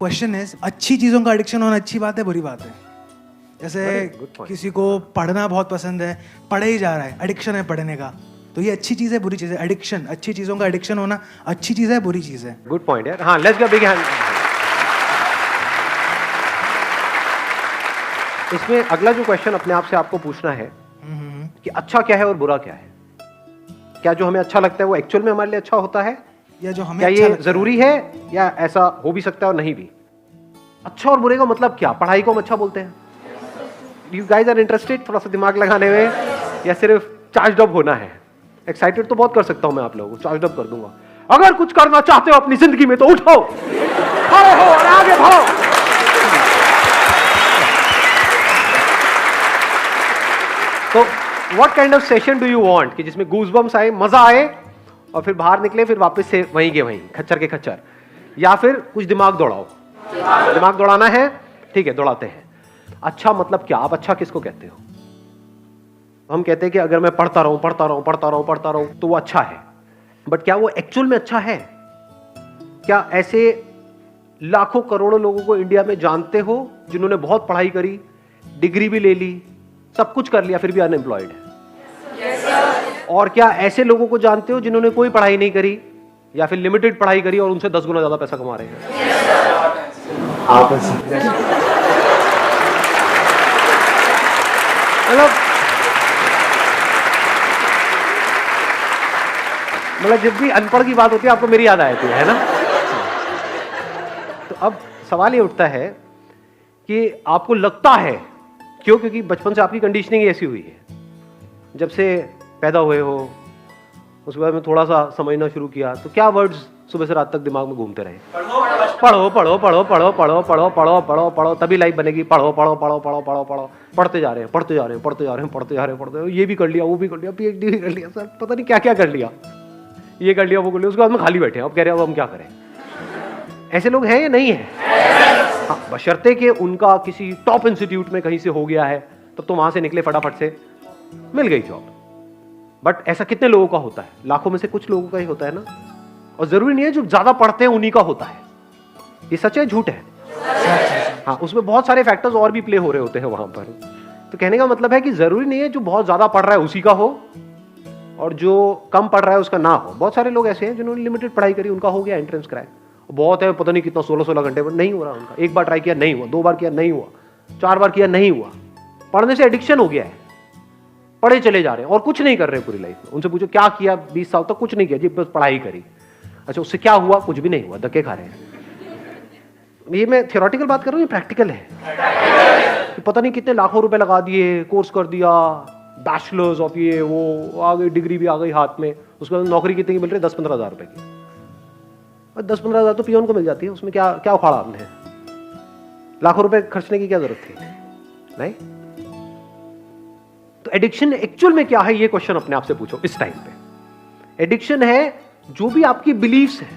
Question is, अच्छी चीजों का एडिक्शन होना अच्छी बात है बुरी बात है? जैसे किसी को पढ़ना बहुत पसंद है, पढ़े ही जा रहा है, एडिक्शन है पढ़ने का, तो ये अच्छी चीज है बुरी चीज है? एडिक्शन, अच्छी चीजों का एडिक्शन होना अच्छी चीज है बुरी चीज है? गुड पॉइंट यार. हाँ, लेट्स गिव बिग हैंड. इसमें अगला जो क्वेश्चन अपने आप से आपको पूछना है कि अच्छा क्या है और बुरा क्या है. क्या जो हमें अच्छा लगता है वो एक्चुअल में हमारे लिए अच्छा होता है, या जो हमें क्या अच्छा ये लगता जरूरी है, या ऐसा हो भी सकता है और नहीं भी. अच्छा और बुरे का मतलब क्या? पढ़ाई को हम अच्छा बोलते हैं? यू गाइज आर इंटरेस्टेड थोड़ा सा दिमाग लगाने में, या सिर्फ चार्ज अप होना है? एक्साइटेड तो बहुत कर सकता हूं मैं आप लोगों को, चार्ज अप कर दूंगा. अगर कुछ करना चाहते हो अपनी जिंदगी में तो उठो, खड़े हो और आगे बढ़ो. तो what kind of session do you want कि जिसमें गूज़बम्स आए, मजा आए, और फिर बाहर निकले फिर वापस से वहीं के वहीं, खच्चर के खच्चर, या फिर कुछ दिमाग दौड़ाओ? दिमाग दौड़ाना है, ठीक है, दौड़ाते हैं. अच्छा मतलब क्या? आप अच्छा किसको कहते हो? हम कहते हैं कि अगर मैं पढ़ता रहूं पढ़ता रहूं पढ़ता रहूं पढ़ता रहूं तो वो अच्छा है. बट क्या वो एक्चुअल में अच्छा है? क्या ऐसे लाखों करोड़ों लोगों को इंडिया में जानते हो जिन्होंने बहुत पढ़ाई करी, डिग्री भी ले ली, सब कुछ कर लिया, फिर भी अनएम्प्लॉयड है? और क्या ऐसे लोगों को जानते हो जिन्होंने कोई पढ़ाई नहीं करी या फिर लिमिटेड पढ़ाई करी और उनसे 10 गुना ज्यादा पैसा कमा रहे हैं? मतलब जब भी अनपढ़ की बात होती है आपको मेरी याद आती है ना? तो अब सवाल ये उठता है कि आपको लगता है क्यों? क्योंकि बचपन से आपकी कंडीशनिंग ऐसी हुई है. जब से पैदा हुए हो उसके बाद में थोड़ा सा समझना शुरू किया तो क्या वर्ड्स सुबह से रात तक दिमाग में घूमते रहे? पढ़ो पढ़ो पढ़ो पढ़ो पढ़ो पढ़ो पढ़ो पढ़ो पढ़ो तभी लाइफ बनेगी. पढ़ो पढ़ो पढ़ो पढ़ो पढ़ो पढ़ो, पढ़ते जा रहे हैं पढ़ते जा रहे हैं पढ़ते जा रहे हैं पढ़ते जा रहे हैं पढ़ते, ये भी कर लिया वो भी कर लिया, PhD भी कर लिया, सर पता नहीं क्या क्या कर लिया, ये कर लिया वो कर लिया, उसके बाद में खाली बैठे हैं. अब कह रहे हैं अब हम क्या करें? ऐसे लोग हैं या नहीं है? हाँ, बशर्ते कि उनका किसी टॉप इंस्टीट्यूट में कहीं से हो गया है, तब तो वहां से निकले फटाफट से, मिल गई जॉब. बट ऐसा कितने लोगों का होता है? लाखों में से कुछ लोगों का ही होता है ना. और जरूरी नहीं है जो ज्यादा पढ़ते हैं उन्हीं का होता है. ये सच है झूठ है? हाँ, उसमें बहुत सारे फैक्टर्स और भी प्ले हो रहे होते हैं वहां पर. तो कहने का मतलब है कि जरूरी नहीं है जो बहुत ज्यादा पढ़ रहा है उसी का हो और जो कम पढ़ रहा है उसका ना हो. बहुत सारे लोग ऐसे हैं जिन्होंने लिमिटेड पढ़ाई करी, उनका हो गया एंट्रेंस क्रैक. बहुत है, पता नहीं कितना 16-16 घंटे पर नहीं हो रहा उनका. एक बार ट्राई किया नहीं हुआ, 2 बार किया नहीं हुआ, 4 बार किया नहीं हुआ. पढ़ने से एडिक्शन हो गया है, पढ़े चले जा रहे हैं और कुछ नहीं कर रहे पूरी लाइफ में. उनसे पूछो क्या किया 20 साल तक? कुछ नहीं किया जी, बस पढ़ाई करी. अच्छा, उससे क्या हुआ? कुछ भी नहीं हुआ, धक्के खा रहे हैं. ये मैं थियोरेटिकल बात कर रहा हूँ, ये प्रैक्टिकल है. कि पता नहीं कितने लाखों रुपए लगा दिए, कोर्स कर दिया, बैचलर्स ऑफ ये वो, आ गई डिग्री भी आ गई हाथ में. उसके बाद नौकरी कितनी की मिल रही है? 10-15 हज़ार रुपए की. 10-15 हज़ार तो पियोन को मिल जाती है, उसमें क्या क्या उखाड़ा आपने? लाखों रुपए खर्चने की क्या जरूरत थी? नहीं. तो एडिक्शन एक्चुअल में क्या है, ये क्वेश्चन अपने आप से पूछो इस टाइम पे. एडिक्शन है जो भी आपकी बिलीफ्स है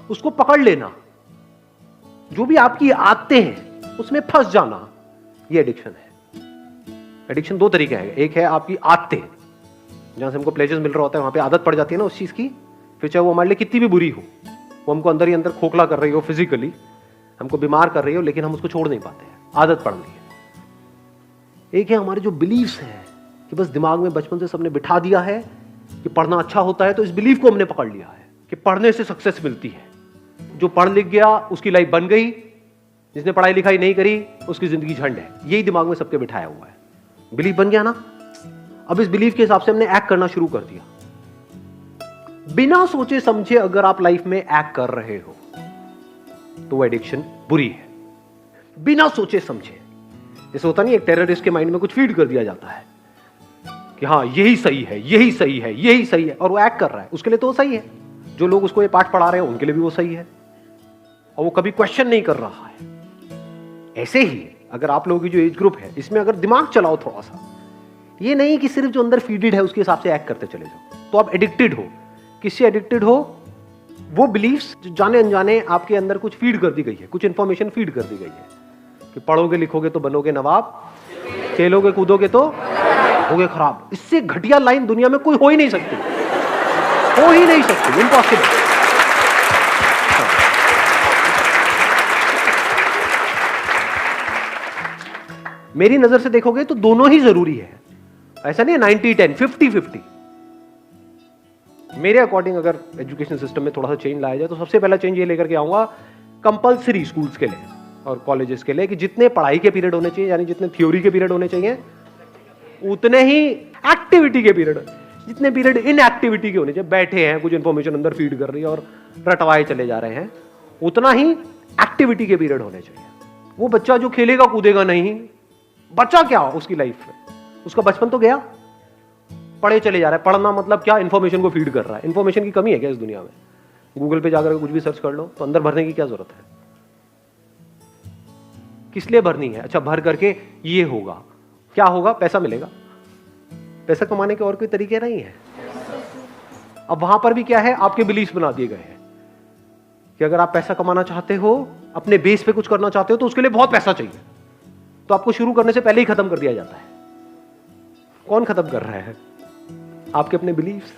उसको पकड़ लेना, जो भी आपकी आदतें हैं उसमें फंस जाना, ये एडिक्शन है. एडिक्शन 2 तरीके हैं. एक है आपकी आदतें, जहां से हमको प्लेजर्स मिल रहा होता है, वहां पे आदत पड़ जाती है ना उस चीज की. फिर चाहे वो हमारे लिए कितनी भी बुरी हो, वो हमको अंदर ही अंदर खोखला कर रही हो, फिजिकली हमको बीमार कर रही हो, लेकिन हम उसको छोड़ नहीं पाते हैं, आदत पड़ गई है. एक है हमारे जो बिलीव्स हैं कि बस दिमाग में बचपन से सबने बिठा दिया है कि पढ़ना अच्छा होता है, तो इस बिलीफ को हमने पकड़ लिया है कि पढ़ने से सक्सेस मिलती है. जो पढ़ लिख गया उसकी लाइफ बन गई, जिसने पढ़ाई लिखाई नहीं करी उसकी जिंदगी झंड है. यही दिमाग में सबके बिठाया हुआ है. बिलीफ बन गया ना. अब इस बिलीफ के हिसाब से हमने एक्ट करना शुरू कर दिया. बिना सोचे समझे अगर आप लाइफ में एक्ट कर रहे हो तो वो एडिक्शन बुरी है. बिना सोचे समझे. जैसे होता नहीं, एक टेररिस्ट के माइंड में कुछ फीड कर दिया जाता है कि हाँ यही सही है यही सही है यही सही है, और वो एक्ट कर रहा है, उसके लिए तो वो सही है. जो लोग उसको ये पाठ पढ़ा रहे हैं उनके लिए भी वो सही है, और वो कभी क्वेश्चन नहीं कर रहा है. ऐसे ही अगर आप लोगों की जो एज ग्रुप है इसमें अगर दिमाग चलाओ थोड़ा सा, ये नहीं कि सिर्फ जो अंदर फीडेड है उसके हिसाब से एक्ट करते चले जाओ, तो आप एडिक्टेड हो. किससे एडिक्टेड हो? वो बिलीफ्स जो जाने अनजाने आपके अंदर कुछ फीड कर दी गई है, कुछ इंफॉर्मेशन फीड कर दी गई है कि पढ़ोगे लिखोगे तो बनोगे नवाब, खेलोगे कूदोगे तो होगे खराब. इससे घटिया लाइन दुनिया में कोई हो ही नहीं सकती, हो ही नहीं सकती, इम्पॉसिबल. मेरी नजर से देखोगे तो दोनों ही जरूरी है, ऐसा नहीं है 90-10, 50-50। मेरे अकॉर्डिंग अगर एजुकेशन सिस्टम में थोड़ा सा चेंज लाया जाए तो सबसे पहला चेंज ये लेकर के आऊंगा कंपलसरी स्कूल्स के लिए और कॉलेजेस के लिए कि जितने पढ़ाई के पीरियड होने चाहिए, यानी जितने थ्योरी के पीरियड होने चाहिए, उतने ही एक्टिविटी के पीरियड, जितने पीरियड इन एक्टिविटी के होने चाहिए, बैठे हैं कुछ इंफॉर्मेशन अंदर फीड कर रही है और रटवाए चले जा रहे हैं, उतना ही एक्टिविटी के पीरियड होने चाहिए। वो बच्चा जो खेलेगा कूदेगा नहीं, बच्चा क्या उसकी लाइफ में, उसका बचपन तो गया, पढ़े चले जा रहा है। पढ़ना मतलब क्या, इंफॉर्मेशन को फीड कर रहा है। इंफॉर्मेशन की कमी है क्या इस दुनिया में? गूगल पे जाकर कुछ भी सर्च कर लो तो अंदर भरने की क्या जरूरत है? किस लिए भरनी है? अच्छा, भर करके ये होगा, क्या होगा? पैसा मिलेगा। पैसा कमाने के और कोई तरीके नहीं है। अब वहां पर भी क्या है, आपके बिलीफ बना दिए गए हैं कि अगर आप पैसा कमाना चाहते हो, अपने बेस पे कुछ करना चाहते हो, तो उसके लिए बहुत पैसा चाहिए। तो आपको शुरू करने से पहले ही खत्म कर दिया जाता है। कौन खत्म कर रहा है? आपके अपने बिलीफ्स।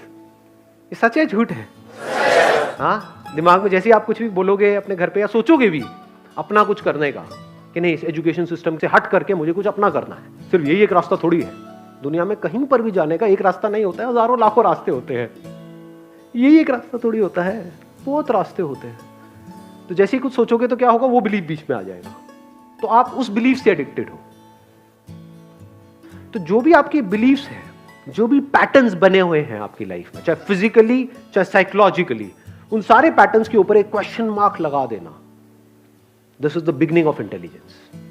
ये सच है झूठ है? हाँ, दिमाग में जैसे ही आप कुछ भी बोलोगे अपने घर पे या सोचोगे भी अपना कुछ करने का कि नहीं, इस एजुकेशन सिस्टम से हट करके मुझे कुछ अपना करना है, सिर्फ यही एक रास्ता थोड़ी है। दुनिया में कहीं पर भी जाने का एक रास्ता नहीं होता है, हजारों लाखों रास्ते होते हैं। यही एक रास्ता थोड़ी होता है, बहुत रास्ते होते हैं। तो जैसे ही कुछ सोचोगे तो क्या होगा, वो बिलीफ बीच में आ जाएगा, तो आप उस बिलीफ से एडिक्टेड हो। तो जो भी आपकी बिलीफ्स हैं, जो भी पैटर्न्स बने हुए हैं आपकी लाइफ में, चाहे फिजिकली चाहे साइकोलॉजिकली, उन सारे पैटर्न्स के ऊपर एक क्वेश्चन मार्क लगा देना। This is the beginning of intelligence.